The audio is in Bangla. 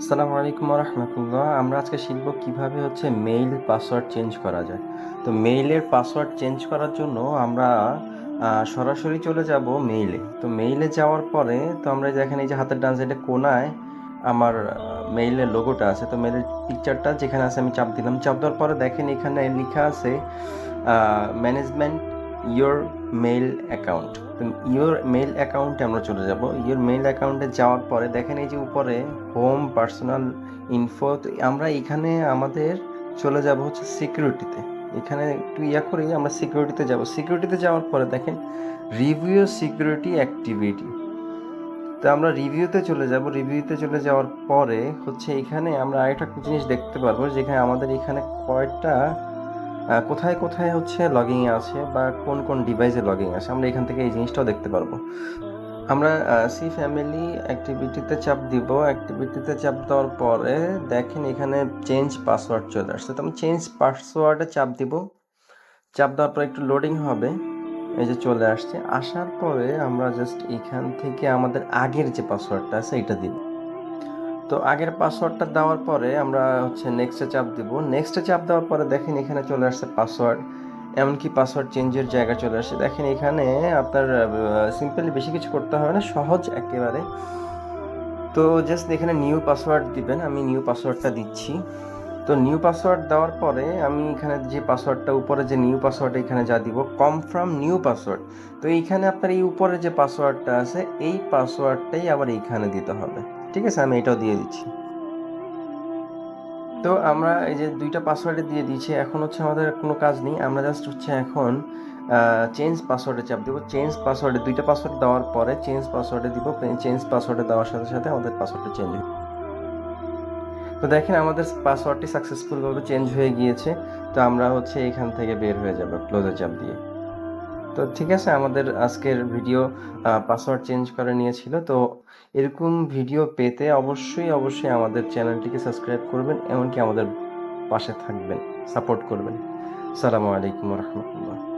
আসসালামু আলাইকুম রহমতুল্লাহ। আমরা আজকে শিখব কিভাবে মেইল পাসওয়ার্ড চেঞ্জ করা যায়। তো মেইলের পাসওয়ার্ড চেঞ্জ করার জন্য আমরা সরাসরি চলে যাব মেইলে। তো মেইলে যাওয়ার পরে তো আমরা দেখেন এই যে হাতের ডান সাইডে কোনায় আমার মেইলের লোগোটা আছে। তো মেইলের পিকচারটা যেখানে আছে আমি চাপ দিলাম। চাপ দেওয়ার পরে দেখেন এখানে লেখা আছে ম্যানেজমেন্ট ইয়োর মেইল অ্যাকাউন্ট। তো ইয়োর মেইল অ্যাকাউন্টে আমরা চলে যাব। ইয়োর মেইল অ্যাকাউন্টে যাওয়ার পরে দেখেন এই যে উপরে হোম পার্সোনাল ইনফো। তো আমরা এখানে আমাদের চলে যাব সিকিউরিটিতে। এখানে একটু করেই আমরা সিকিউরিটিতে যাব। সিকিউরিটিতে যাওয়ার পরে দেখেন রিভিউ সিকিউরিটি অ্যাক্টিভিটি। তো আমরা রিভিউতে চলে যাব। রিভিউতে চলে যাওয়ার পরে এখানে আমরা আরেকটা জিনিস দেখতে পারবো, যেখানে আমাদের এখানে কয়েকটা কোথায় কোথায় লগইন আছে বা কোন কোন ডিভাইসে লগইন আছে, আমরা এখান থেকে এই জিনিসটাও দেখতে পারবো। আমরা সি ফ্যামিলি অ্যাক্টিভিটিতে চাপ দিব। অ্যাক্টিভিটিতে চাপ দেওয়ার পরে দেখেন এখানে চেঞ্জ পাসওয়ার্ড চলে আসছে। তো আমি চেঞ্জ পাসওয়ার্ডে চাপ দিব। চাপ দেওয়ার পর একটু লোডিং হবে। এই যে চলে আসছে। আসার পরে আমরা জাস্ট এখান থেকে আমাদের আগের যে পাসওয়ার্ডটা আছে এটা দিব। তো আগের পাসওয়ার্ডটা দেওয়ার পরে আমরা নেক্সটে চাপ দিব। নেক্সটে চাপ দেওয়ার পরে দেখেন এখানে চলে আসছে পাসওয়ার্ড, এমনকি পাসওয়ার্ড চেঞ্জের জায়গা চলে আসছে। দেখেন এখানে আপনার সিম্পলি বেশি কিছু করতে হবে না, সহজ একেবারে। তো জাস্ট এখানে নিউ পাসওয়ার্ড দিবেন। আমি নিউ পাসওয়ার্ডটা দিচ্ছি। তো নিউ পাসওয়ার্ড দেওয়ার পরে আমি এখানে যে পাসওয়ার্ডটা উপরে যে নিউ পাসওয়ার্ড এখানে যা দিব কনফার্ম নিউ পাসওয়ার্ড। তো এইখানে আপনার এই উপরে যে পাসওয়ার্ডটা আছে এই পাসওয়ার্ডটাই আবার এইখানে দিতে হবে। ঠিক আছে, আমি এটাও দিয়ে দিচ্ছি। তো আমরা এই যে দুইটা পাসওয়ার্ডে দিয়ে দিয়েছি। এখন আমাদের কোনো কাজ নেই। আমরা জাস্ট এখন চেঞ্জ পাসওয়ার্ডে চাপ দিব। চেঞ্জ পাসওয়ার্ডে দুইটা পাসওয়ার্ড দেওয়ার পরে চেঞ্জ পাসওয়ার্ডে দিব। চেঞ্জ পাসওয়ার্ডে দেওয়ার সাথে সাথে আমাদের পাসওয়ার্ডটা চেঞ্জ হবে। তো দেখেন আমাদের পাসওয়ার্ডটি সাকসেসফুলভাবে চেঞ্জ হয়ে গিয়েছে। তো আমরা এখান থেকে বের হয়ে যাব ক্লোজে চাপ দিয়ে। তো ঠিক আছে, আমাদের আজকের ভিডিও পাসওয়ার্ড চেঞ্জ করে নিয়েছিল। তো এরকম ভিডিও পেতে অবশ্যই অবশ্যই আমাদের চ্যানেলটিকে সাবস্ক্রাইব করবেন, এমনকি আমাদের পাশে থাকবেন, সাপোর্ট করবেন। আসসালামু আলাইকুম রহমতুল্লাহ।